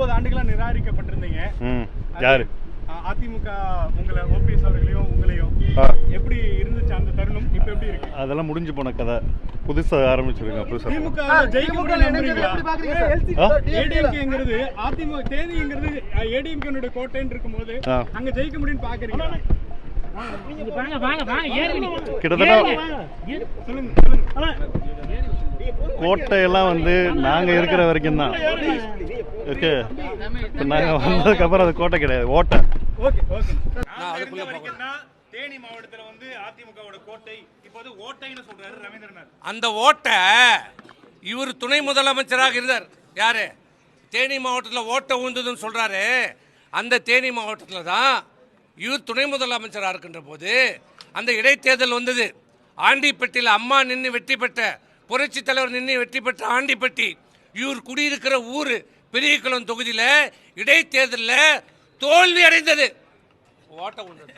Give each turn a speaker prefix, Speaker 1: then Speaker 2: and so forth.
Speaker 1: 9 ஆண்டுகளா நிராகரிக்கப்பட்டிருந்தீங்க.
Speaker 2: யாரு?
Speaker 1: அதிமுக உங்களை ஓபிஎஸ் அவர்களையும் உங்களையும் எப்படி இருந்துச்சு அந்த தருணம்? இப்ப எப்படி இருக்கு?
Speaker 2: அதெல்லாம் முடிஞ்சு போன கதை. புதுசா ஆரம்பிச்சிருக்கோம். புதுசா
Speaker 1: திமுக ஜெயிக்க முடியும் நம்புறீங்களா? ஏடிஎம்கேங்கிறது அதிமுக தேனிங்கிறது ஏடிஎம்கேனுடைய கோட்டைன்னு இருக்கும்போது அங்க ஜெயிக்க முடியும்னு பாக்குறீங்களா?
Speaker 2: கிட்டத்தட்ட கோட்டையெல்லாம் வந்து நாங்க இருக்கிற வரைக்கும் தான் ஓகே. நாங்க வந்ததுக்கு அப்புறம் அது கோட்டை கிடையாது, ஓட்டை.
Speaker 1: தேனி மாவட்டத்துல வந்து அதிமுகவோட கோட்டை இப்போது ஓட்டைன்னு சொல்றாரு ரவீந்திரநாத்.
Speaker 3: அந்த ஓட்டை இவர் துணை முதலமைச்சராக இருந்தார். யாரு? தேனி மாவட்டத்தில் ஓட்டை ஊந்ததுன்னு சொல்றாரு. அந்த தேனி மாவட்டத்தில் தான் இவர் துணை முதலமைச்சராக இருக்கின்ற போது அந்த இடைத்தேர்தல் வந்தது. ஆண்டிப்பட்டியில் அம்மா நின்று வெற்றி பெற்ற, புரட்சி தலைவர் நின்று வெற்றி பெற்ற ஆண்டிப்பட்டி இவர் குடியிருக்கிற ஊர் பெரியகுளம் தொகுதியில் இடைத்தேர்தலில் தோல்வி அடைந்தது. ஓட்டை ஊந்தது.